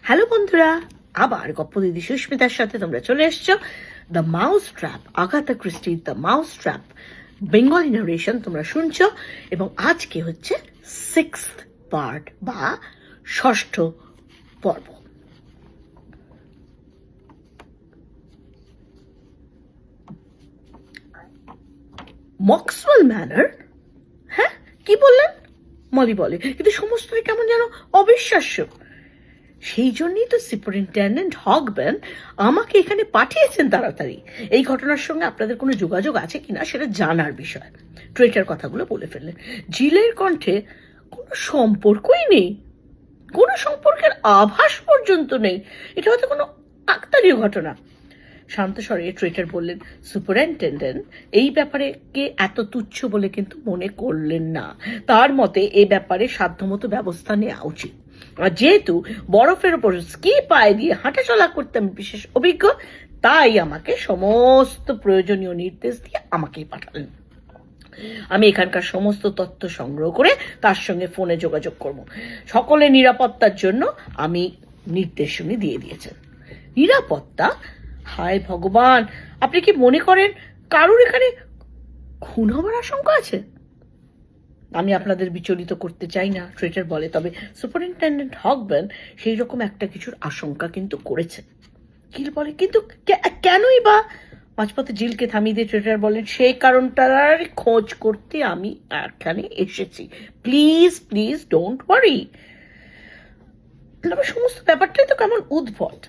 Hello বন্ধুরা, আবার গপ্প দিদি সুস্মিতার সাথে তোমরা চলে এসছো। দ্য মাউস ট্র্যাপ, আগাথা ক্রিস্টির the mouse trap Bengali narration তোমরা শুনছো, এবং আজকে হচ্ছে 6th পার্ট বা 6ষ্ঠ পর্ব। মক্সওয়েল ম্যানর? হ্যাঁ, কি বললেন? মলি বলে, কিন্তু সমস্তই কেমন যেন অবিশ্বাস্য। সেই জন্যই তো সুপারিনটেন্ডেন্ট হগবেন আমাকে এখানে পাঠিয়েছেন তাড়াতাড়ি। এই ঘটনার সঙ্গে আপনাদের কোনো যোগাযোগ আছে কিনা সেটা জানার বিষয়। ট্রেটার কথাগুলো বলে ফেললেন। জিলের কণ্ঠে কোনো সম্পর্কই নেই, কোনো সম্পর্কের আভাস পর্যন্ত নেই। এটা হয়তো কোনো কাকতালীয় ঘটনা। শান্ত স্বরে ট্রেটার বললেন, সুপারিনটেন্ডেন্ট এই ব্যাপারে কে এত তুচ্ছ বলে কিন্তু মনে করলেন না। তার মতে এ ব্যাপারে সাধ্যমতো ব্যবস্থা নেওয়া উচিত। আর যেহেতু বরফের উপর স্কি পায়ে দিয়ে হাঁটাচলা করতে আমি বিশেষ অভিজ্ঞ, তাই আমাকে সমস্ত প্রয়োজনীয় নির্দেশ দিয়ে আমাকেই পাঠালেন। আমি এখানকার সমস্ত তথ্য সংগ্রহ করে তার সঙ্গে ফোনে যোগাযোগ করব। সকলের নিরাপত্তার জন্য আমি নির্দেশ উনি দিয়ে দিয়েছেন। নিরাপত্তা? হায় ভগবান, আপনি কি মনে করেন কারুর এখানে খুন হবার আশঙ্কা আছে? আমি আপনাদের বিচলিত করতে চাই না, ট্রেটার বলে, তবে সুপারিনটেন্ডেন্ট হগবেন সেই রকম একটা কিছুর আশঙ্কা কিন্তু করেছেন। কিল বলে, কিন্তু কেনই বা? মাঝপথে জিলকে থামিয়ে দিয়ে ট্রেটার বলেন, সেই কারণটার খোঁজ করতে আমি এখানে এসেছি। Please please don't worry. তবে সমস্ত ব্যাপারটাই তো কেমন উদ্ভট।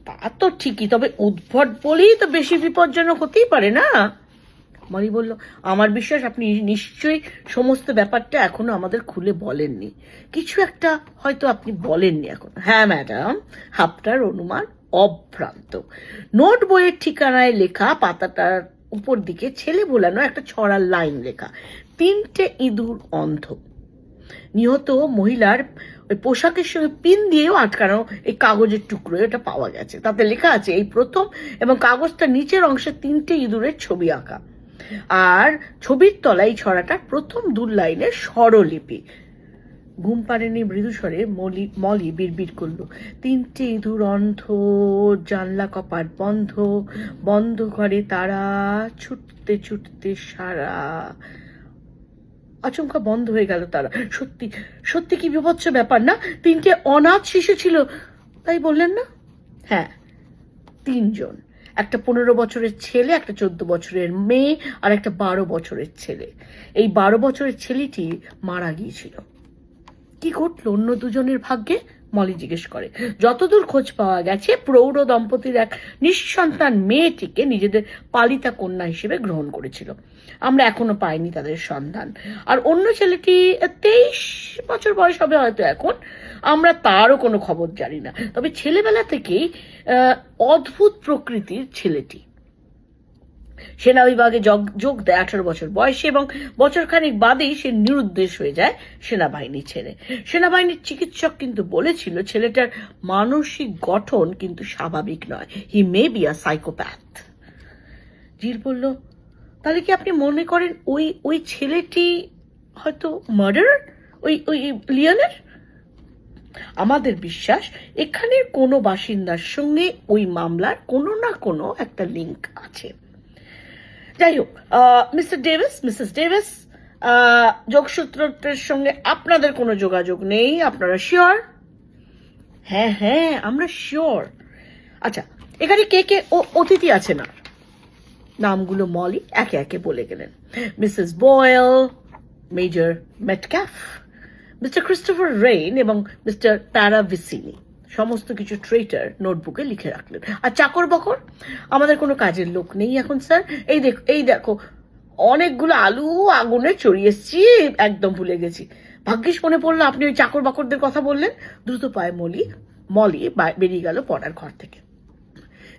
তা তো ঠিকই, তবে উদ্ভট বলেই তো বেশি বিপজ্জনক হতেই পারে না। মলি বলল, আমার বিশ্বাস আপনি নিশ্চয়ই সমস্ত ব্যাপারটা এখনো আমাদের খুলে বলেননি। কিছু একটা হয়তো আপনি বলেননি এখন। হ্যাঁ ম্যাডাম, আপনার অনুমান অভ্রান্ত। নোট বইয়ের ঠিকানায় লেখা পাতাটার উপর দিকে ছেলে বোলানো একটা ছড়ার লাইন লেখা, 3টে ইঁদুর অন্ধ। নিহত মহিলার ওই পোশাকের সঙ্গে পিন দিয়েও আটকানো এই কাগজের টুকরো এটা পাওয়া গেছে। তাতে লেখা আছে এই প্রথম, এবং কাগজটার নিচের অংশে 3টে ইঁদুরের ছবি আঁকা। আর ছবির তলায় ছড়াটার প্রথম 2 লাইনের স্বরলিপি। ঘুম পাড়েনি মৃদু স্বরে মলি বিড়বিড় করলো, 3টে ইঁদুর অন্ধ, জানলা কপাট বন্ধ, বন্ধ ঘরে তারা ছুটতে ছুটতে সারা। আচমকা বন্ধ হয়ে গেল তারা। সত্যি সত্যি কি বিভৎস ব্যাপার না? 3টে অনাথ শিশু ছিল, তাই বললেন না? হ্যাঁ, 3 জন। একটা 15 বছরের ছেলে, একটা 14 বছরের মেয়ে, আর একটা 12 বছরের ছেলে। এই 12 বছরের ছেলেটি মারা গিয়েছিল। কি ঘটলো অন্য 2 জনের ভাগ্যে? মলি জিজ্ঞেস করে। যতদূর খোঁজ পাওয়া গেছে, প্রৌঢ় দম্পতির এক নিঃসন্তান মেয়েটিকে নিজেদের পালিতা কন্যা হিসেবে গ্রহণ করেছিল। আমরা এখনো পাইনি তাদের সন্ধান। আর অন্য ছেলেটি 23 বছর বয়স হবে হয়তো এখন। আমরা তারও কোনো খবর জানি না। তবে ছেলেবেলা থেকেই অদ্ভুত প্রকৃতির ছেলেটি। সেনা বিভাগে যোগ দেয় 18 বছর বয়সে, এবং বছরখানেক বাদেই সে নিরুদ্দেশ হয়ে যায় সেনাবাহিনী ছেড়ে। সেনাবাহিনীর চিকিৎসক কিন্তু বলেছিল ছেলেটার মানসিক গঠন কিন্তু স্বাভাবিক নয়। হি মে বি আ সাইকোপ্যাথ। জিল বলল, তাহলে কি আপনি মনে করেন ওই ছেলেটি হয়তো মার্ডার, ওই লিওনের? আমাদের বিশ্বাস এখানের কোনো বাসিন্দার সঙ্গে ওই মামলার কোনো না কোনো একটা লিঙ্ক আছে। যাই হোক, মিস্টার ডেভিস, মিসেস ডেভিস, যোগসূত্রের সঙ্গে আপনাদের কোনো যোগাযোগ নেই, আপনারা শিওর? হ্যাঁ হ্যাঁ, আমরা শিওর। আচ্ছা, এখানে কে কে অতিথি আছে না? নামগুলো মলি একে একে বলে গেলেন। Mrs Boyle, Major Metcalf, Mr Christopher Wren এবং মিস্টার প্যারাভিসিনি। সমস্ত কিছু ট্রেটার নোটবুকে লিখে রাখলেন। আর চাকর বকর? আমাদের কোনো কাজের লোক নেই এখন স্যার। এই দেখো অনেকগুলো আলু আগুনে চড়িয়ে এসছি, একদম ভুলে গেছি। ভাগ্যিস মনে পড়লো আপনি ওই চাকর বাকরদের কথা বললেন। দ্রুত পায়ে মলি বেরিয়ে গেল পড়ার ঘর থেকে।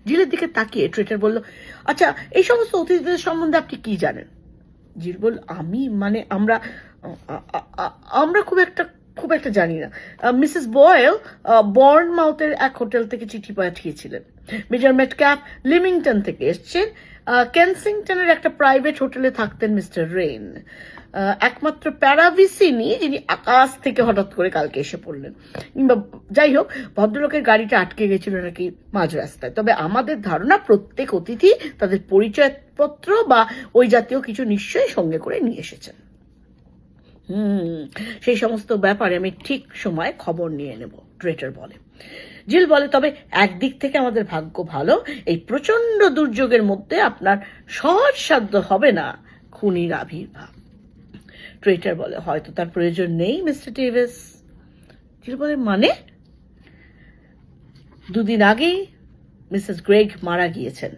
জিলের দিকে তাকিয়ে ট্রেটার বলল, আচ্ছা, এই সমস্ত অতিথিদের সম্বন্ধে আপনি কি জানেন? জিল বলল, আমরা খুব একটা জানি না। মিসেস বয়েল বর্নমাউথের এক হোটেল থেকে চিঠি পাঠিয়েছিলেন। মেজর মেটক্যাপ লিমিংটন থেকে এসছেন। কেনসিংটনের একটা প্রাইভেট হোটেলে থাকতেন মিস্টার রেইন। একমাত্র প্যারাভিসিনি যিনি আকাশ থেকে হঠাৎ করে কালকে এসে পড়লেন, কিংবা যাই হোক ভদ্রলোকের গাড়িটা আটকে গেছিল নাকি মাঝ রাস্তায়। তবে আমাদের ধারণা প্রত্যেক অতিথি তাদের পরিচয়পত্র বা ওই জাতীয় কিছু নিশ্চয়ই সঙ্গে করে নিয়ে এসেছেন। সেই সমস্ত ব্যাপারে আমি ঠিক সময় খবর নিয়ে নেব, ট্রেটার বলে। জিল বলে, তবে একদিক থেকে আমাদের ভাগ্য ভালো, এই প্রচন্ড দুর্যোগের মধ্যে আপনার সহজসাধ্য হবে না খুনির আবির্ভাব। ট্রেটার বলে, হয়তো তার প্রয়োজন নেই মিস্টার ডেভিস। জিল বলে, মানে? 2 দিন আগেই মিসেস গ্রেগ মারা গিয়েছেন,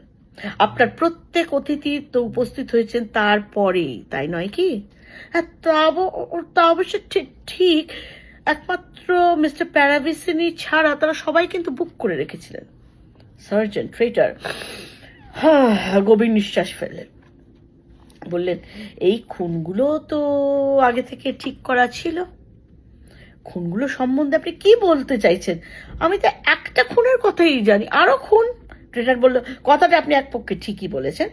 আপনার প্রত্যেক অতিথি তো উপস্থিত হয়েছেন তারপরেই, তাই নয় কি? হ্যাঁ, তা অবশ্য ঠিক। একমাত্র মিস্টার প্যারাভিসিনি ছাড়া তারা সবাই কিন্তু বুক করে রেখেছিলেন। সার্জেন্ট ট্রেটার গভীর নিঃশ্বাস ফেললেন, বললেন, এই খুনগুলো তো আগে থেকে ঠিক করা ছিল। খুনগুলো সম্বন্ধে আপনি কি বলতে চাইছেন? আমি তো একটা খুনের কথাই জানি, আরো খুন। ট্রেটার বলল, কথাটা আপনি এক পক্ষে ঠিকই বলেছেন,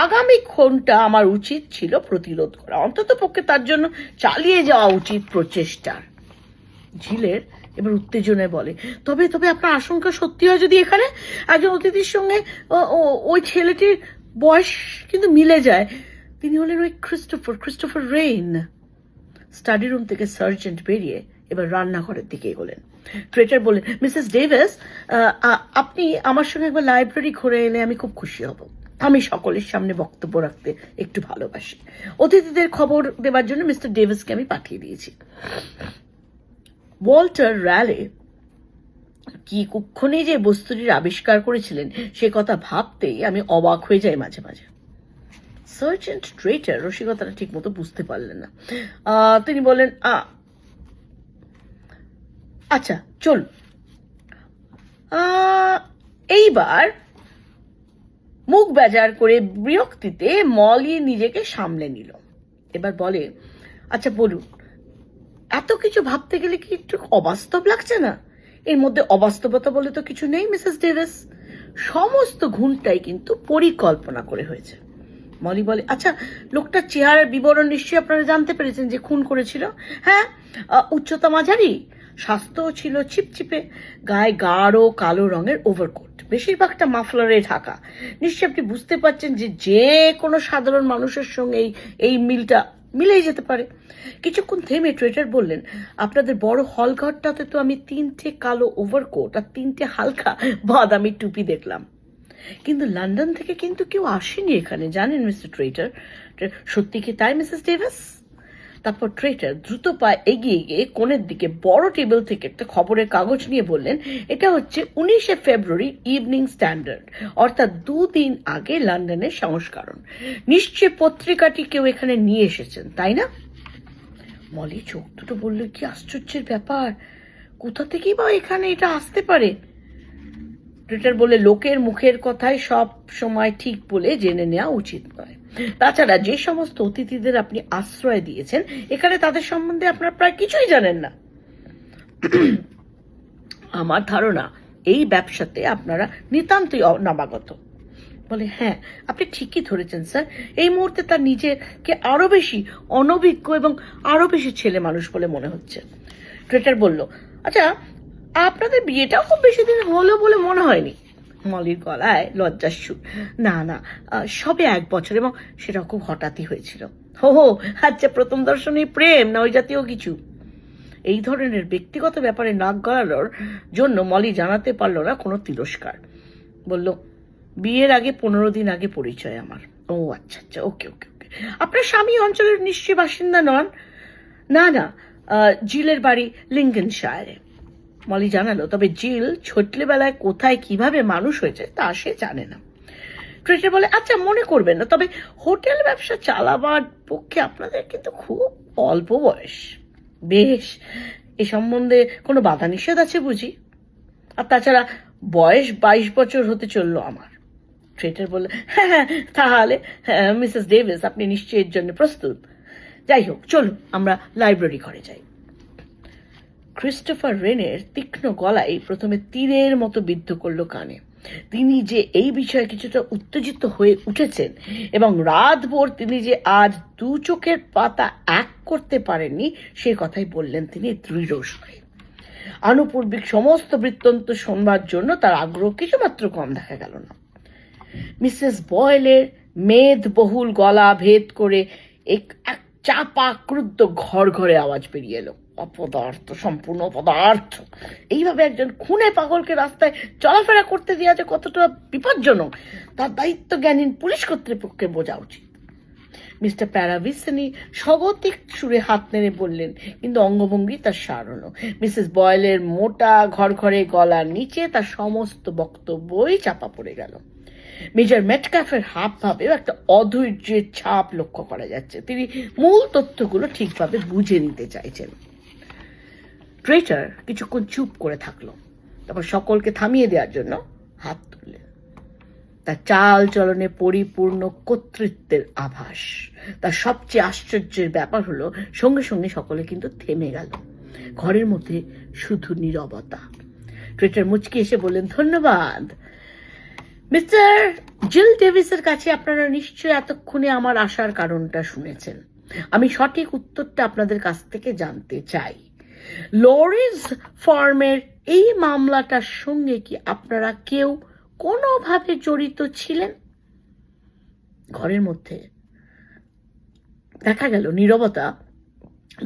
আগামী খুনটা আমার উচিত ছিল প্রতিরোধ করা, অন্তত পক্ষে তার জন্য চালিয়ে যাওয়া উচিত প্রচেষ্টার। ঝিলের এবার উত্তেজনায় বলে, তবে আপনার আশঙ্কা সত্যি হয় যদি এখানে একজন অতিথির সঙ্গে ওই ছেলেটির বয়স কিন্তু মিলে যায়। তিনি হলেন ওই ক্রিস্টোফার রেইন। স্টাডি রুম থেকে সার্জেন্ট বেরিয়ে এবার রান্নাঘরের দিকে এগোলেন। ট্রেটার বললেন, মিসেস ডেভিস, আপনি আমার সঙ্গে একবার লাইব্রেরি ঘুরে এলে আমি খুব খুশি হব। আমি সকলের সামনে বক্তব্য রাখতে একটু ভালোবাসি। অতিথিদের খবর দেওয়ার জন্য মিস্টার ডেভিসকে আমি পাঠিয়ে দিয়েছি। ওয়াল্টার র্যালে কি কুক্ষণে যে বস্তুটির আবিষ্কার করেছিলেন সে কথা ভাবতেই আমি অবাক হয়ে যাই মাঝে মাঝে। সার্জেন্ট ট্রেটার রসিকতাটা ঠিক মতো বুঝতে পারলেন না। তিনি বললেন, আচ্ছা চল। এইবার মুখ বেজার করে বিরক্তিতে মলি নিজেকে সামলে নিল। এবার বলে, আচ্ছা বলুন, এত কিছু ভাবতে গেলে কি একটু অবাস্তব লাগছে না? এর মধ্যে অবাস্তবতা বলে তো কিছু নেই মিসেস ডেভিস, সমস্ত ঘুমটাই কিন্তু পরিকল্পনা করে হয়েছে। মলি বলে, আচ্ছা লোকটার চেহারার বিবরণ নিশ্চয়ই আপনারা জানতে পেরেছেন যে খুন করেছিল। হ্যাঁ, উচ্চতা মাঝারি, স্বাস্থ্য ছিল চিপচিপে, গায়ে গাঢ় কালো রঙের ওভারকোট, বেশিরভাগটা মাফলারে ঢাকা। নিশ্চয়ই আপনি বুঝতে পারছেন যে কোনো সাধারণ মানুষের সঙ্গে এই মিলটা মিলেই যেতে পারে। কিছুক্ষণ থেমে ট্রেটার বললেন, আপনাদের বড় হল ঘরটাতে তো আমি 3টে কালো ওভারকোট আর 3টে হালকা বাদামি টুপি দেখলাম, কিন্তু লন্ডন থেকে কিন্তু কেউ আসেনি এখানে, জানেন মিস্টার ট্রেটার। সত্যি কি তাই মিসেস ডেভিস? তারপর ট্রেটার দ্রুত পায়ে এগিয়ে গিয়ে কোণের দিকে বড় টেবিল থেকে একটা খবরের কাগজ নিয়ে বললেন, এটা হচ্ছে 19শে ফেব্রুয়ারি ইভিনিং স্ট্যান্ডার্ড, অর্থাৎ 2 দিন আগে লন্ডনের সংস্করণ। নিশ্চয় পত্রিকাটি কেউ এখানে নিয়ে এসেছেন, তাই না? মলি চোখ দুটো বলল, কি আশ্চর্যের ব্যাপার, কোথা থেকেই বা এখানে এটা আসতে পারে? ট্রেটার বলে, লোকের মুখের কথাই সব সময় ঠিক বলে জেনে নেওয়া উচিত নয়। তাছাড়া যে সমস্ত অতিথিদের আপনি আশ্রয় দিয়েছেন এখানে তাদের সম্বন্ধে আপনারা প্রায় কিছুই জানেন না। আমার ধারণা এই ব্যবসাতে আপনারা নিতান্তই নবাগত। বলে, হ্যাঁ আপনি ঠিকই ধরেছেন স্যার, এই মুহূর্তে তার নিজেকে আরো বেশি অনভিজ্ঞ এবং আরো বেশি ছেলে মানুষ বলে মনে হচ্ছে। ট্রেটার বলল, আচ্ছা আপনাদের বিয়েটাও খুব বেশি দিন হলো বলে মনে হয়নি। মলির গলায় লজ্জার সুর, না সবে 1 বছর, এবং সেটা খুব হঠাৎই হয়েছিল। হো, আচ্ছা প্রথম দর্শনেই প্রেম না ওই জাতীয় কিছু? এই ধরনের ব্যক্তিগত ব্যাপারে নাক গলানোর জন্য মলি জানাতে পারল না কোনো তিরস্কার। বলল, বিয়ের আগে 15 দিন আগে পরিচয় আমার। ও আচ্ছা, ওকে। আপনার স্বামী অঞ্চলের নিশ্চয়ই বাসিন্দা নন? না, জিলের বাড়ি লিঙ্কনশায়ারে। মলি জানালো, তবে জিল ছোটবেলায় কোথায় কিভাবে মানুষ হয়েছে তা সে জানে না। ট্রেটার বলে, আচ্ছা মনে করবেন না, তবে হোটেল ব্যবসা চালাবার পক্ষে আপনাদের কিন্তু খুব অল্প বয়স। বেশ, এ সম্বন্ধে কোনো বাধা নিষেধ আছে বুঝি? আর তাছাড়া বয়স 22 বছর হতে চললো আমার। ট্রেটার বলে, হ্যাঁ তাহলে মিসেস ডেভিস আপনি নিশ্চয়ই এর জন্য প্রস্তুত। যাই হোক, চলুন আমরা লাইব্রেরি ঘরে যাই। ক্রিস্টোফার রেনের তীক্ষ্ণ গলায় প্রথমে তীরের মতো বিদ্ধ করলো কানে। তিনি যে এই বিষয়ে কিছুটা উত্তেজিত হয়ে উঠেছেন এবং রাতভর তিনি যে আজ দু চোখের পাতা এক করতে পারেননি সে কথাই বললেন তিনি দৃঢ় স্বরে। আনুপূর্বিক সমস্ত বৃত্তান্ত শোনবার জন্য তার আগ্রহ কিছুমাত্র কম দেখা গেল না। মিসেস বয়েলের মেদবহুল গলা ভেদ করে এক চাপা ক্রুদ্ধ ঘর ঘরে আওয়াজ বেরিয়ে এলো। অপদার্থ, সম্পূর্ণ অপদার্থ। এইভাবে একজন খুনে পাগলকে রাস্তায় চলাফেরা করতে দেওয়া যে কতটা বিপজ্জনক তার দায়িত্ব জ্ঞানীন পুলিশ কর্তৃপক্ষের বোঝা উচিত। মিস্টার প্যারাভিসেনি স্বাগতিক সুরে হাত নেড়ে বললেন, কিন্তু অঙ্গভঙ্গি তার সারল। মিসেস বয়েলের মোটা ঘরঘরে গলার নিচে তার সমস্ত বক্তব্যই চাপা পড়ে গেল। মেজর মেটক্যাফের হাব ভাবেও একটা অধৈর্যের ছাপ লক্ষ্য করা যাচ্ছে। তিনি মূল তথ্যগুলো ঠিকভাবে বুঝে নিতে চাইছেন। ট্রেটার কিছুক্ষণ চুপ করে থাকলো, তারপর সকলকে থামিয়ে দেওয়ার জন্য হাত তুললেন। তার চাল চলনে পরিপূর্ণ কর্তৃত্বের আভাস। তার সবচেয়ে আশ্চর্যের ব্যাপার হলো সঙ্গে সঙ্গে সকলে কিন্তু থেমে গেল। ঘরের মধ্যে শুধু নীরবতা। ট্রেটার মুচকি এসে বললেন, ধন্যবাদ। মিস্টার জিল ডেভিসের কাছে আপনারা নিশ্চয়ই এতক্ষণে আমার আসার কারণটা শুনেছেন। আমি সঠিক উত্তরটা আপনাদের কাছ থেকে জানতে চাই। লরিস ফার্মের এই মামলাটার সঙ্গে কি আপনারা কেউ কোনোভাবে জড়িত ছিলেন? ঘরের মধ্যে দেখা গেল নীরবতা,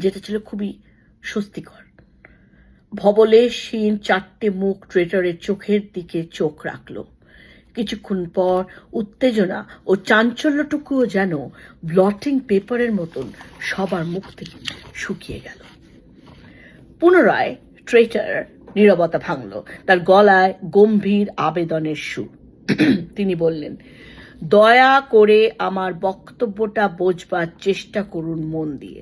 যেটা ছিল খুবই স্বস্তিকর। ভবলেশহীন চারটে মুখ ট্রেটারের চোখের দিকে চোখ রাখলো। কিছুক্ষণ পর উত্তেজনা ও চাঞ্চল্যটুকুও যেন ব্লটিং পেপারের মতন সবার মুখ থেকে শুকিয়ে গেল। পুনরায় ট্রেটার নীরবতা ভাঙল। তার গলায় গম্ভীর আবেদনের সুর। তিনি বললেন, দয়া করে আমার বক্তব্যটা বোঝবার চেষ্টা করুন মন দিয়ে।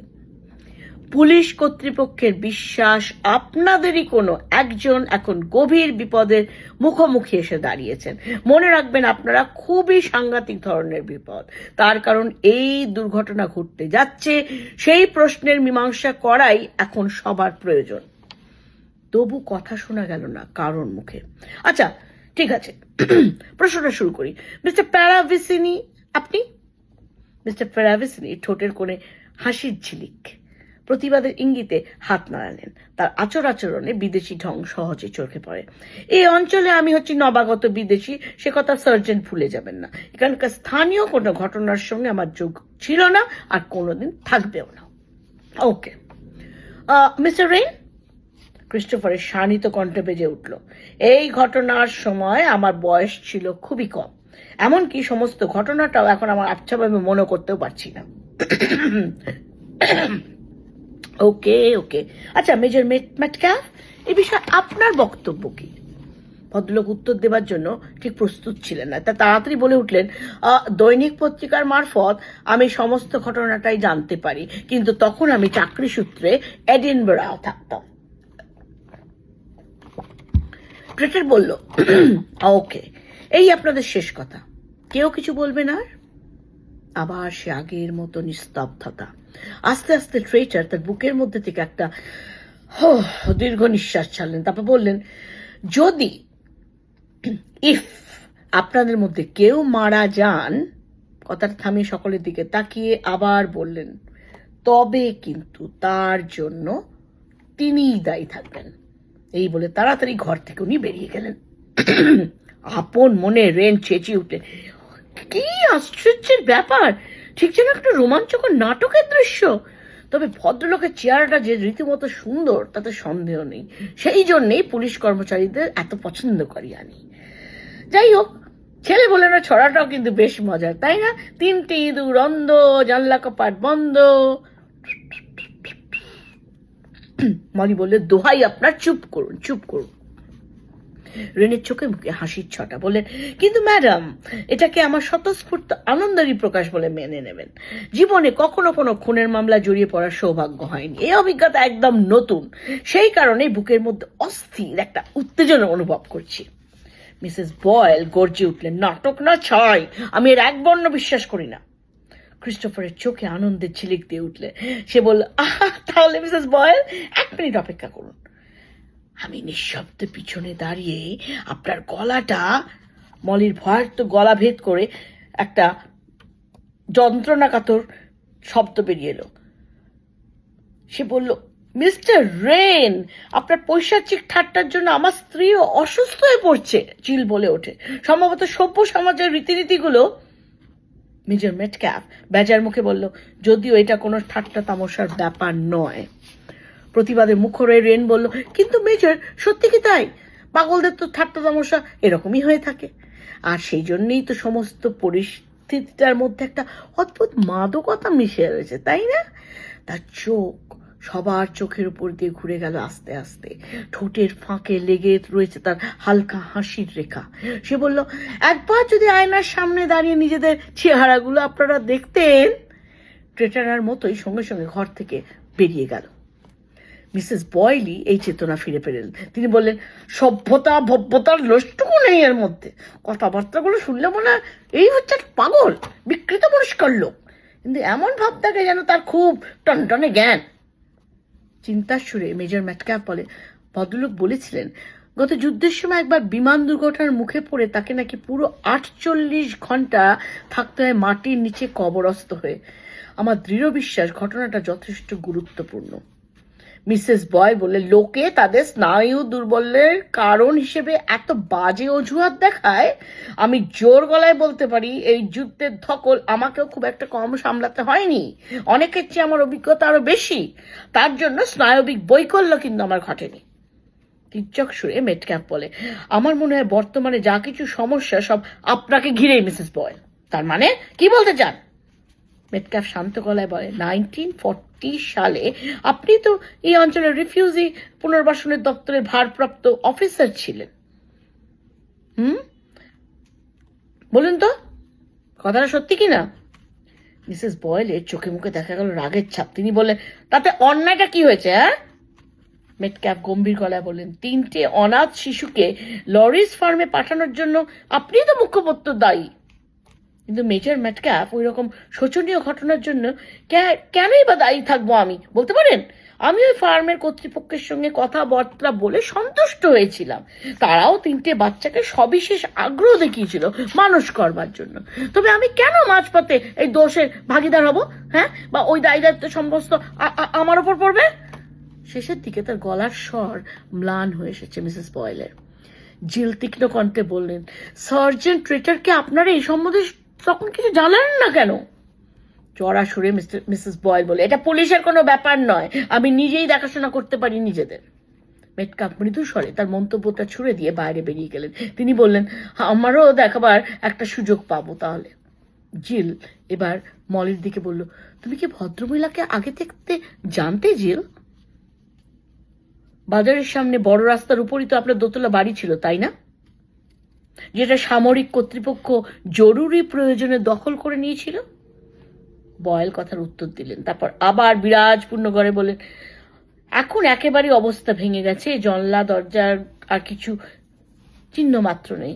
পুলিশ কর্তৃপক্ষের বিশ্বাস আপনাদেরই কোনো একজন এখন গভীর বিপদের মুখোমুখি এসে দাঁড়িয়েছেন। মনে রাখবেন, আপনারা খুবই সাংঘাতিক ধরনের বিপদ। তার কারণ এই দুর্ঘটনা ঘটতে যাচ্ছে, সেই প্রশ্নের মীমাংসা করাই এখন সবার প্রয়োজন। তবু কথা শোনা গেল না কারোর মুখে। আচ্ছা, ঠিক আছে, প্রশ্নটা শুরু করি। মিস্টার প্যারাভিসেনি, আপনি? মিস্টার প্যারাভিসেনি ঠোঁটের কোণে হাসির ঝিলিক, প্রতিবাদের ইঙ্গিতে হাত নাড়ালেন। তার আচরণে বিদেশি ঢং সহজে চোখে পড়ে। এই অঞ্চলে আমি হচ্ছি নবাগত বিদেশি, সে কথা সার্জেন্ট ভুলে যাবেন না। এখানকার স্থানীয় কোনো ঘটনার সঙ্গে আমার যোগ ছিল না, আর কোনোদিন থাকবেও না। ওকে, মিস্টার রেইন? ক্রিস্টোফারের শানিত কণ্ঠে বেজে উঠল। এই ঘটনার সময় আমার বয়স ছিল খুবই কম, এমনকি সমস্ত ঘটনাটাও এখন আমার আচ্ছাভাবে মনে করতেও পারছি না। ওকে ওকে, আচ্ছা মেজর মেটক্যাফ, এই বিষয়ে আপনার বক্তব্য কি? ভদ্রলোক উত্তর দেবার জন্য ঠিক প্রস্তুত ছিলেন না। তা তাড়াতাড়ি বলে উঠলেন, দৈনিক পত্রিকার মারফত আমি সমস্ত ঘটনাটাই জানতে পারি, কিন্তু তখন আমি চাকরি সূত্রে এডিনবরায় থাকতাম। ট্রেটার বলল, ওকে, এই আপনাদের শেষ কথা। কেউ কিছু বলবে না? আবার সে আগের মতো নিস্তব্ধতা। আস্তে আস্তে ট্রেটার তার বুকের মধ্যে থেকে একটা দীর্ঘ নিঃশ্বাস ছাড়লেন। তারপর বললেন, যদি আপনাদের মধ্যে কেউ মারা যান, কথাটা থামিয়ে সকলের দিকে তাকিয়ে আবার বললেন, তবে কিন্তু তার জন্য তিনিই দায়ী থাকবেন। এই বলে তাড়াতাড়ি ঘর থেকে উনি বেরিয়ে গেলেন। আপন মনে রেন চেঁচিয়ে উঠলেন, কি আশ্চর্যের ব্যাপার! ঠিক যেন একটা রোমাঞ্চকর নাটকের দৃশ্য। তবে ভদ্রলোকের চেহারাটা যে রীতিমতো সুন্দর তাতে সন্দেহ নেই। সেই জন্যেই পুলিশ কর্মচারীদের এত পছন্দ করি আমি। যাই হোক, ছেলে বলে না, ছড়াটাও কিন্তু বেশ মজার, তাই না? 3টে ইঁদুর অন্ধ, জানলা কপাট বন্ধ। মলি বললে, দোহাই আপনার, চুপ করুন, চুপ করুন। রেনের চোখে মুখে হাসির ছটা। বললেন, কিন্তু ম্যাডাম, এটাকে আমার স্বতঃস্ফূর্ত আনন্দেরই প্রকাশ বলে মেনে নেবেন। জীবনে কখনো কোনো খুনের মামলা জড়িয়ে পড়ার সৌভাগ্য হয়নি। এই অভিজ্ঞতা একদম নতুন। সেই কারণে বুকের মধ্যে অস্থির একটা উত্তেজনা অনুভব করছি। মিসেস বয়েল গর্জে উঠলেন, নাটক না ছাই, আমি এর এক বর্ণ বিশ্বাস করি না। ক্রিস্টোফারের চোখে আনন্দের ঝিলিক দিয়ে উঠলে। সে বলল, তাহলে মিসেস বয়েল 1 মিনিট অপেক্ষা করুন। আমি নিঃশব্দে পিছনে দাঁড়িয়ে আপনার গলাটা মলির ভয়ার্ত গলা ভেদ করে একটা যন্ত্রণাকাতর শব্দ বেরিয়ে এলো। সে বলল, মিস্টার রেন, আপনার পৈশাচিক ঠাট্টার জন্য আমার স্ত্রীও অসুস্থ হয়ে পড়ছে। জিল বলে ওঠে, সম্ভবত সভ্য সমাজের রীতিনীতিগুলো। মেজর মেটক্যাফ বেজার মুখে বলল, যদিও এটা কোনো ঠাট্টা তামাশার ব্যাপার নয়। প্রতিবাদে মুখর হয়ে রেন বলল, কিন্তু মেজর, সত্যি কি তাই? পাগলদের তো ঠাট্টা তামাশা এরকমই হয়ে থাকে, আর সেই জন্যই তো সমস্ত পরিস্থিতিটার মধ্যে একটা অদ্ভুত মাদকতা মিশে রয়েছে, তাই না? তার চোখ সবার চোখের উপর দিয়ে ঘুরে গেল আস্তে আস্তে। ঠোঁটের ফাঁকে লেগে রয়েছে তার হালকা হাসির রেখা। সে বলল, একবার যদি আয়নার সামনে দাঁড়িয়ে নিজেদের চেহারাগুলো আপনারা দেখতেন। ট্রেটারার মতোই সঙ্গে সঙ্গে ঘর থেকে বেরিয়ে গেল। মিসেস বয়লি এই চেতনা ফিরে পেলেন। তিনি বললেন, সভ্যতা ভব্যতার লোষ্টুকু নেই এর মধ্যে। কথাবার্তাগুলো শুনলে মনে হয় এই হচ্ছে পাগল, বিকৃত মনস্কর লোক, কিন্তু এমন ভাব থাকে যেন তার খুব টনটনে জ্ঞান। চিন্তার সুরে মেজর ম্যাটক্যাপ বলে, ভদ্রলোক বলেছিলেন গত যুদ্ধের সময় একবার বিমান দুর্ঘটনার মুখে পড়ে তাকে নাকি পুরো 48 ঘন্টা থাকতে হয় মাটির নিচে কবরস্থ হয়ে। আমার দৃঢ় বিশ্বাস ঘটনাটা যথেষ্ট গুরুত্বপূর্ণ। মিসেস বয় বলে, লোকে তাদের স্নায়ু দুর্বলের কারণ হিসেবে এত বাজে অজুহাত দেখায়। আমি জোর গলায় বলতে পারি, এই যুদ্ধের ধকল আমাকেও খুব একটা কম সামলাতে হয়নি। অনেকের চেয়ে আমার অভিজ্ঞতা আরো বেশি। তার জন্য স্নায়বিক বৈকল্য কিন্তু আমার ঘটেনি। তীর্যক সুরে মেটক্যাপ বলে, আমার মনে হয় বর্তমানে যা কিছু সমস্যা সব আপনাকে ঘিরেই মিসেস বয়। তার মানে কি বলতে চান? মেটক্যাপ শান্ত গলায় বলে, 1940 সালে আপনি তো এই অঞ্চলের রিফিউজি পুনর্বাসনের দপ্তরের ভারপ্রাপ্ত অফিসার ছিলেন। বলুন তো, কথাটা সত্যি কিনা? মিসেস বয়েলের চোখে মুখে দেখা গেল রাগের ছাপ। তিনি বললেন, তাতে অন্যায়টা কি হয়েছে? মেটক্যাপ গম্ভীর গলায় বললেন, 3টে অনাথ শিশুকে লরিস ফার্মে পাঠানোর জন্য আপনি তো মুখ্যপত্র দায়ী। কিন্তু মেজর ম্যাটক্যাপ ওই রকম শোচনীয় ঘটনার জন্য কেনই বা দায়ী থাকবো আমি, বলতে পারেন? আমি ওই ফার্মের কর্তৃপক্ষের সঙ্গে কথাবার্তা বলে সন্তুষ্ট হয়েছিলাম। তারাও 3টে বাচ্চাকে সবিশেষ আগ্রহ দেখিয়েছিল মানুষ করবার জন্য। তবে আমি কেন মাঝপথে এই দোষের ভাগিদার হব? বা ওই দায়ী দায়িত্ব সমস্ত আমার ওপর পড়বে? শেষের দিকে তার গলার স্বর ম্লান হয়ে এসেছে মিসেস বয়েলের। জিল তীক্ষ্ণ কণ্ঠে বললেন, সার্জেন্ট ট্রেটারকে আপনারা এই সম্বন্ধে তখন কিছু জানালেন না কেন? চড়া সুরে মিসেস বয়েল বলে, এটা পুলিশের কোনো ব্যাপার নয়, আমি নিজেই দেখাশোনা করতে পারি নিজেদের। মেটক্যাপ মৃদু স্বরে তার মন্তব্যটা ছুড়ে দিয়ে বাইরে বেরিয়ে গেলেন। তিনি বললেন, আমারও দেখাবার একটা সুযোগ পাবো তাহলে। জিল এবার মলির দিকে বলল, তুমি কি ভদ্রমহিলাকে আগে থেকে জানতে জিল? বাজারের সামনে বড় রাস্তার উপরই তো আপনার দোতলা বাড়ি ছিল, তাই না? যেটা সামরিক কর্তৃপক্ষ জরুরি প্রয়োজনে দখল করে নিয়েছিল। বয়েল কথার উত্তর দিলেন, তারপর আবার বিরাজপূর্ণ করে বলেন, এখন একেবারে অবস্থা ভেঙে গেছে, জানলা দরজার আর কিছু চিহ্ন মাত্র নেই।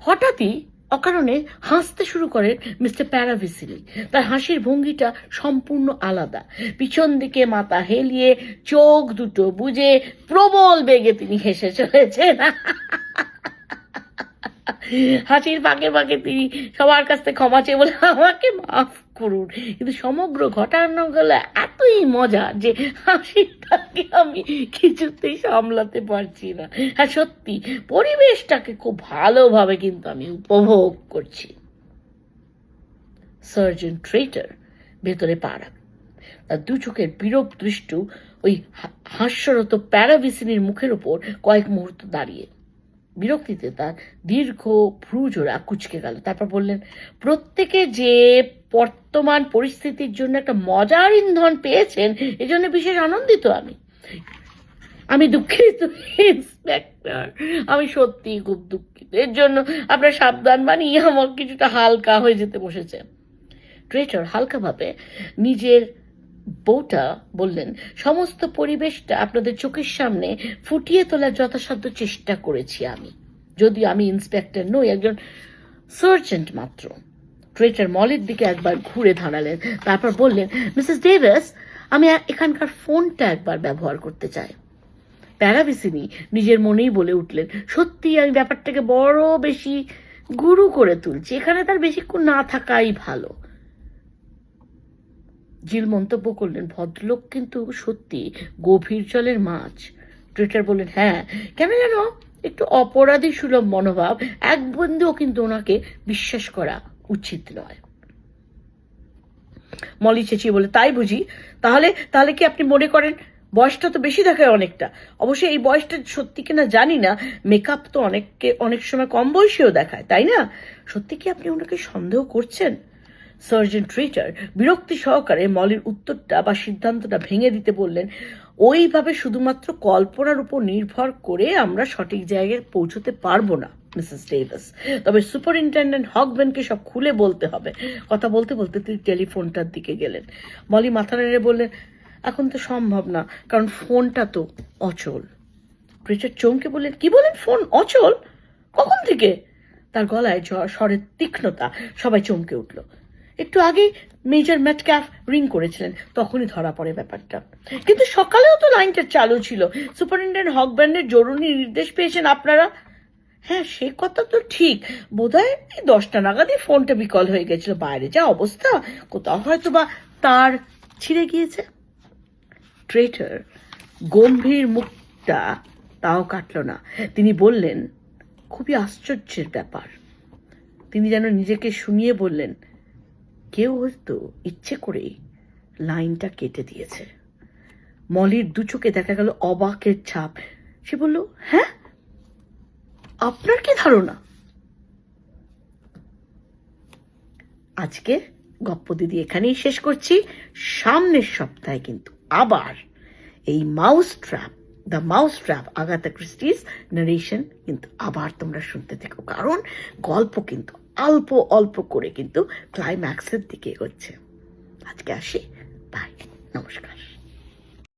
হঠাৎই অকারণে হাসতে শুরু করেন মিস্টার প্যারাভিসিলি। তার হাসির ভঙ্গিটা সম্পূর্ণ আলাদা। পিছন দিকে মাথা হেলিয়ে চোখ দুটো বুজে প্রবল বেগে তিনি হেসে চলেছেন। হাসির ফাঁকে ফাঁকে তিনি সবার কাছ থেকে ক্ষমা চেয়ে বলে, আমাকে মাফ করুন, কিন্তু সমগ্র ঘটনাগুলো এতই মজা যে হাসিটাকে আমি কিছুতেই সামলাতে পারছি না। হ্যাঁ, সত্যি পরিবেশটাকে খুব ভালোভাবে কিন্তু আমি উপভোগ করছি। সার্জেন্ট ট্রেটার ভেতরে পা রাখেন। তার দু চোখের বিরূপ দৃষ্টি ওই হাস্যরত প্যারাভিসিনির মুখের ওপর কয়েক মুহূর্ত দাঁড়িয়ে। বিরক্তিতে তার দীর্ঘ ভ্রুজোড়া কুঁচকে গেল। তারপর বললেন, প্রত্যেকে যে বর্তমান পরিস্থিতির জন্য একটা মজার ইন্ধন পেয়েছেন, এজন্য বিশেষ আনন্দিত আমি দুঃখিত ইন্সপেক্টর, আমি সত্যি খুব দুঃখিত। এর জন্য আপনার সাবধান বানিয়ে আমার কিছুটা হালকা হয়ে যেতে বসেছে। ট্রেটার হালকাভাবে নিজের বউটা বললেন, সমস্ত পরিবেশটা আপনাদের চোখের সামনে ফুটিয়ে তোলার যথাসাধ্য চেষ্টা করেছি আমি, যদিও আমি ইন্সপেক্টর নই, একজন সার্জেন্ট মাত্র। ট্রেটার মলের দিকে একবার ঘুরে দাঁড়ালেন, তারপর বললেন, মিসেস ডেভিস, আমি এখানকার ফোনটা একবার ব্যবহার করতে চাই। প্যারাভিসিনি নিজের মনেই বলে উঠলেন, সত্যি আমি ব্যাপারটাকে বড় বেশি গুরু করে তুলছি, এখানে তার বেশিক্ষণ না থাকাই ভালো। জিল মন্তব্য করলেন, ভদ্রলোক কিন্তু সত্যি গভীর জলের মাছ। ট্রেটার বললেন, হ্যাঁ, কেন যেন একটু অপরাধী সুলভ মনোভাব, এক বন্ধুও কিন্তু ওনাকে বিশ্বাস করা উচিত নয়। মলি চেঁচিয়ে বলে, তাই বুঝি? তাহলে তাহলে কি আপনি মনে করেন, বয়সটা তো বেশি দেখায় অনেকটা, অবশ্যই এই বয়সটা সত্যি কিনা জানি না, মেকআপ তো অনেক সময় কম বয়সীও দেখায়, তাই না? সত্যি কি আপনি ওনাকে সন্দেহ করছেন? সার্জেন্ট ট্রেটার বিরক্তি সহকারে মলির উত্তরটা বা সিদ্ধান্তটা ভেঙে দিতে বললেন, ওইভাবে শুধুমাত্র কল্পনার উপর নির্ভর করে আমরা সঠিক জায়গায় পৌঁছতে পারবো না মিসেস ডেভিস। তবে সুপারিনটেন্ডেন্ট হকবেনকে সব খুলে বলতে হবে। কথা বলতে বলতে তিনি টেলিফোনটার দিকে গেলেন। মলি মাথা নেড়ে বললেন, এখন তো সম্ভব না, কারণ ফোনটা তো অচল। ট্রেটার চমকে বললেন, কি বলেন, ফোন অচল? কখন থেকে? তার গলায় স্বরের তীক্ষ্ণতা, সবাই চমকে উঠল। একটু আগেই মেজর ম্যাটক্যাফ রিং করেছিলেন, তখনই ধরা পড়ে ব্যাপারটা। কিন্তু সকালেও তো লাইনটা চালু ছিল। সুপারিনটেন্ডেন্ট হকব্যান্ডের জরুরি নির্দেশ পেয়েছেন আপনারা? হ্যাঁ, সে কথা তো ঠিক, বোধহয় 10টা নাগাদই ফোনটা বিকল হয়ে গেছিল। বাইরে যা অবস্থা, কোথাও হয়তো বা তার ছিঁড়ে গিয়েছে। ট্রেটার গম্ভীর মুখটা তাও কাটল না। তিনি বললেন, খুবই আশ্চর্যের ব্যাপার। তিনি যেন নিজেকে শুনিয়ে বললেন, কেউ হয়তো ইচ্ছে করেই লাইনটা কেটে দিয়েছে। মলির দু চোখে দেখা গেল অবাকের ছাপ। সে বলল, হ্যাঁ, আপনার কি ধারণা? আজকে গপ্প দিদি এখানেই শেষ করছি। সামনের সপ্তাহে কিন্তু আবার এই the mouse trap Agatha Christie's narration কিন্তু আবার তোমরা শুনতে থেকো, কারণ গল্প কিন্তু অল্প অল্প করে কিন্তু ক্লাইম্যাক্সের দিকে এগোচ্ছে। আজকে আসি, বাই, নমস্কার।